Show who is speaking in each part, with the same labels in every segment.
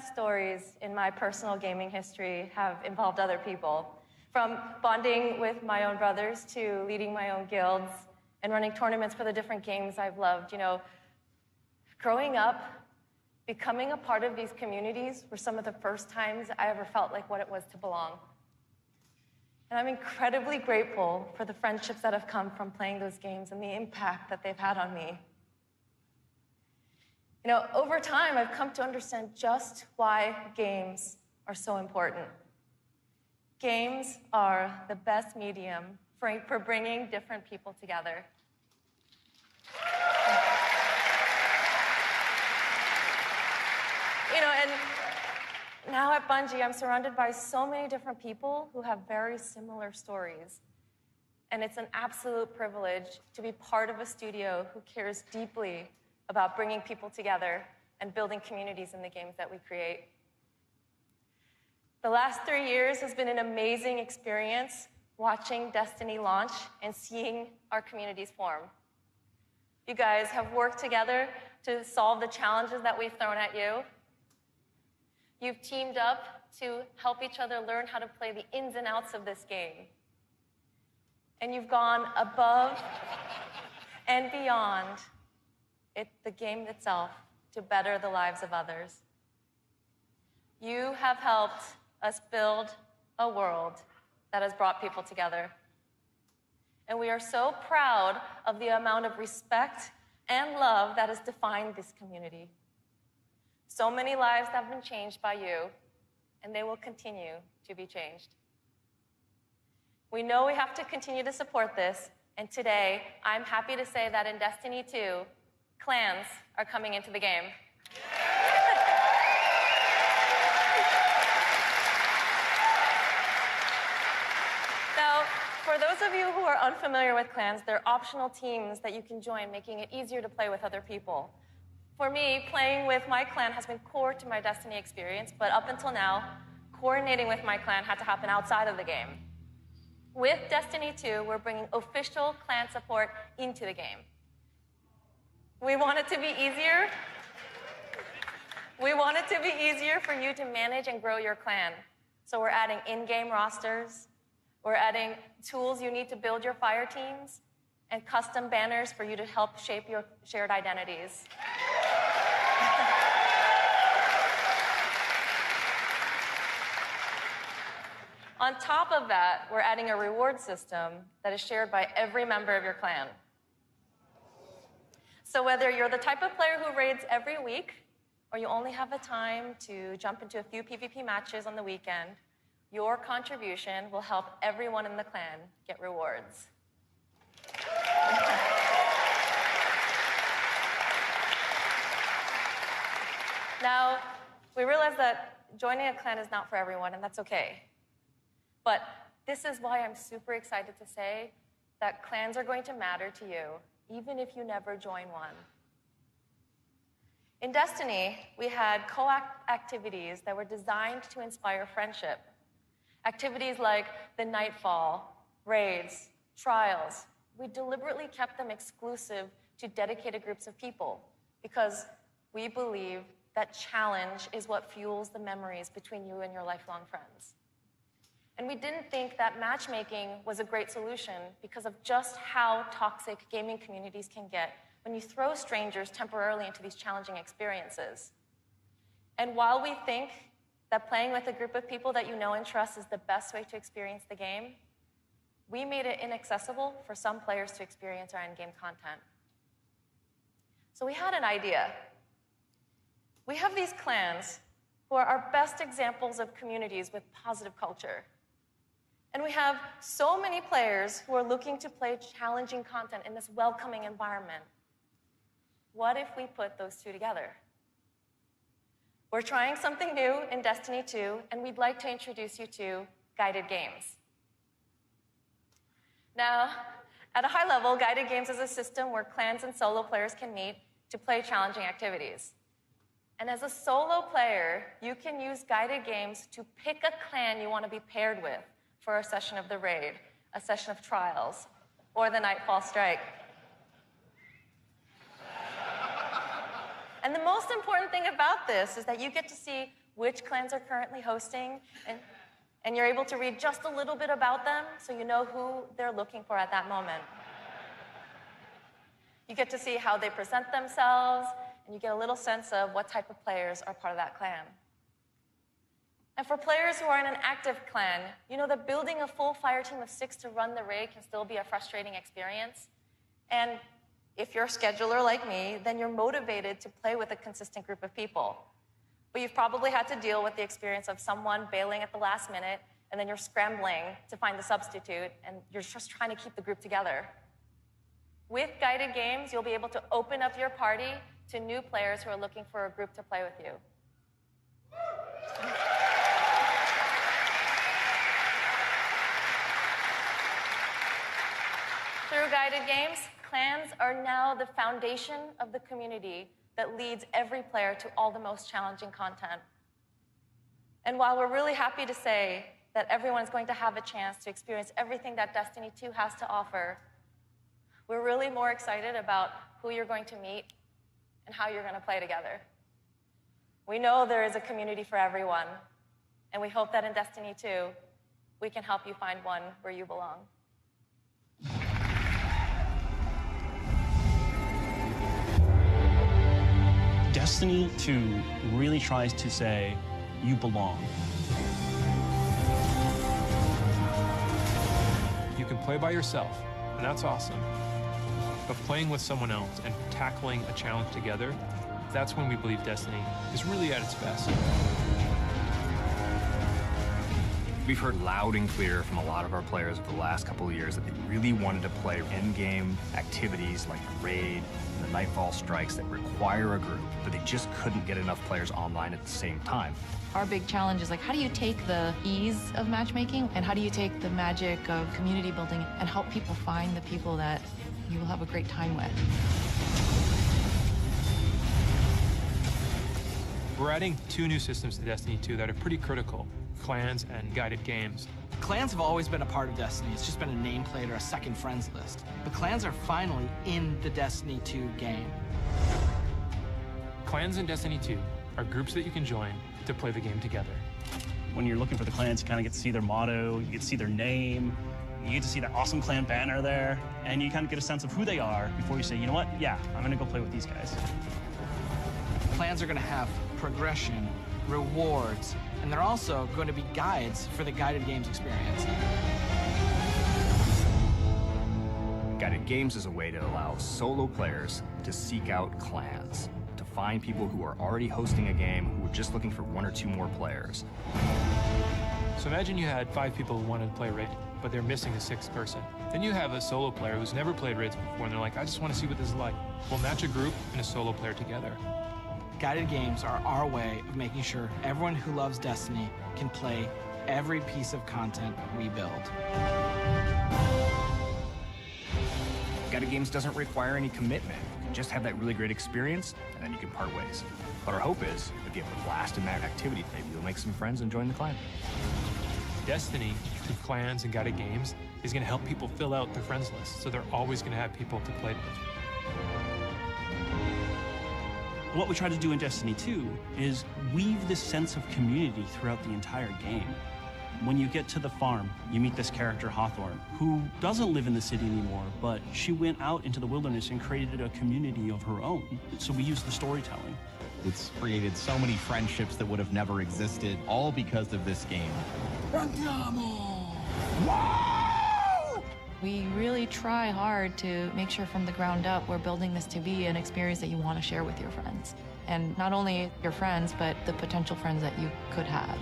Speaker 1: best stories in my personal gaming history have involved other people. From bonding with my own brothers to leading my own guilds and running tournaments for the different games I've loved. You know, growing up, becoming a part of these communities were some of the first times I ever felt like what it was to belong. And I'm incredibly grateful for the friendships that have come from playing those games and the impact that they've had on me. You know, over time, I've come to understand just why games are so important. Games are the best medium for bringing different people together. You know, and now at Bungie, I'm surrounded by so many different people who have very similar stories. And it's an absolute privilege to be part of a studio who cares deeply about bringing people together and building communities in the games that we create. The last 3 years has been an amazing experience watching Destiny launch and seeing our communities form. You guys have worked together to solve the challenges that we've thrown at you. You've teamed up to help each other learn how to play the ins and outs of this game. And you've gone above and beyond the game itself to better the lives of others. You have helped us build a world that has brought people together. And we are so proud of the amount of respect and love that has defined this community. So many lives have been changed by you, and they will continue to be changed. We know we have to continue to support this, and today, I'm happy to say that in Destiny 2, clans are coming into the game. Now, for those of you who are unfamiliar with clans, they're optional teams that you can join, making it easier to play with other people. For me, playing with my clan has been core to my Destiny experience, but up until now, coordinating with my clan had to happen outside of the game. With Destiny 2, we're bringing official clan support into the game. We want it to be easier. We want it to be easier for you to manage and grow your clan. So we're adding in-game rosters. We're adding tools you need to build your fire teams and custom banners for you to help shape your shared identities. On top of that, we're adding a reward system that is shared by every member of your clan. So whether you're the type of player who raids every week, or you only have the time to jump into a few PvP matches on the weekend, your contribution will help everyone in the clan get rewards. Now, we realize that joining a clan is not for everyone, and that's okay. But this is why I'm super excited to say that clans are going to matter to you, even if you never join one. In Destiny, we had co-op activities that were designed to inspire friendship. Activities like the Nightfall, raids, trials. We deliberately kept them exclusive to dedicated groups of people because we believe that challenge is what fuels the memories between you and your lifelong friends. And we didn't think that matchmaking was a great solution because of just how toxic gaming communities can get when you throw strangers temporarily into these challenging experiences. And while we think that playing with a group of people that you know and trust is the best way to experience the game, we made it inaccessible for some players to experience our in-game content. So we had an idea. We have these clans who are our best examples of communities with positive culture. And we have so many players who are looking to play challenging content in this welcoming environment. What if we put those two together? We're trying something new in Destiny 2, and we'd like to introduce you to guided games. Now, at a high level, guided games is a system where clans and solo players can meet to play challenging activities. And as a solo player, you can use guided games to pick a clan you want to be paired with for a session of the raid, a session of trials, or the Nightfall Strike. And the most important thing about this is that you get to see which clans are currently hosting, and you're able to read just a little bit about them so you know who they're looking for at that moment. You get to see how they present themselves, and you get a little sense of what type of players are part of that clan. And for players who are in an active clan, you know that building a full fire team of 6 to run the raid can still be a frustrating experience. And if you're a scheduler like me, then you're motivated to play with a consistent group of people. But you've probably had to deal with the experience of someone bailing at the last minute, and then you're scrambling to find the substitute, and you're just trying to keep the group together. With guided games, you'll be able to open up your party to new players who are looking for a group to play with you. Through guided games, clans are now the foundation of the community that leads every player to all the most challenging content. And while we're really happy to say that everyone is going to have a chance to experience everything that Destiny 2 has to offer, we're really more excited about who you're going to meet and how you're going to play together. We know there is a community for everyone, and we hope that in Destiny 2, we can help you find one where you belong.
Speaker 2: Destiny 2 really tries to say, you belong.
Speaker 3: You can play by yourself, and that's awesome. But playing with someone else and tackling a challenge together, that's when we believe Destiny is really at its best.
Speaker 4: We've heard loud and clear from a lot of our players over the last couple of years that they really wanted to play in-game activities like the raid and the Nightfall strikes that require a group, but they just couldn't get enough players online at the same time.
Speaker 5: Our big challenge is like, how do you take the ease of matchmaking and how do you take the magic of community building and help people find the people that you will have a great time with?
Speaker 3: We're adding 2 new systems to Destiny 2 that are pretty critical: clans and guided games.
Speaker 6: Clans have always been a part of Destiny. It's just been a nameplate or a second friends list. But clans are finally in the Destiny 2 game.
Speaker 3: Clans in Destiny 2 are groups that you can join to play the game together.
Speaker 2: When you're looking for the clans, you kind of get to see their motto, you get to see their name, you get to see that awesome clan banner there, and you kind of get a sense of who they are before you say, you know what, yeah, I'm gonna go play with these guys.
Speaker 6: Clans are going to have progression, rewards, and they're also going to be guides for the guided games experience.
Speaker 4: Guided games is a way to allow solo players to seek out clans, to find people who are already hosting a game who are just looking for 1 or 2 more players.
Speaker 3: So imagine you had 5 people who wanted to play raid, but they're missing a 6th person. Then you have a solo player who's never played raids before, and they're like, I just want to see what this is like. We'll match a group and a solo player together.
Speaker 6: Guided games are our way of making sure everyone who loves Destiny can play every piece of content we build.
Speaker 4: Guided games doesn't require any commitment. You can just have that really great experience, and then you can part ways. But our hope is, if you have a blast in that activity, maybe you'll make some friends and join the clan.
Speaker 3: Destiny, through clans and guided games, is going to help people fill out their friends list, so they're always going to have people to play with.
Speaker 2: What we try to do in Destiny 2 is weave this sense of community throughout the entire game. When you get to the farm, you meet this character, Hawthorne, who doesn't live in the city anymore, but she went out into the wilderness and created a community of her own. So we use the storytelling.
Speaker 7: It's created so many friendships that would have never existed, all because of this game.
Speaker 5: We really try hard to make sure from the ground up we're building this to be an experience that you want to share with your friends. And not only your friends, but the potential friends that you could have.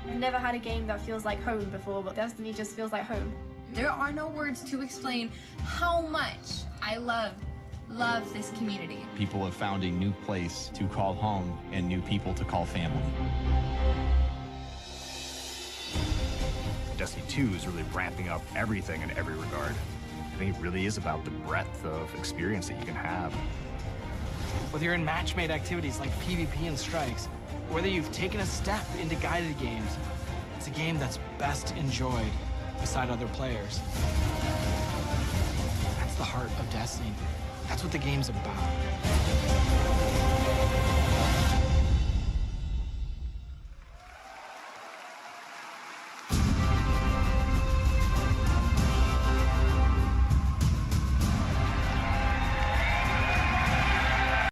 Speaker 8: I've never had a game that feels like home before, but Destiny just feels like home.
Speaker 9: There are no words to explain how much I love this community.
Speaker 7: People have found a new place to call home and new people to call family.
Speaker 4: Destiny 2 is really ramping up everything in every regard. I think it really is about the breadth of experience that you can have.
Speaker 6: Whether you're in match-made activities like PvP and strikes, or whether you've taken a step into guided games, it's a game that's best enjoyed beside other players. That's the heart of Destiny. That's what the game's about.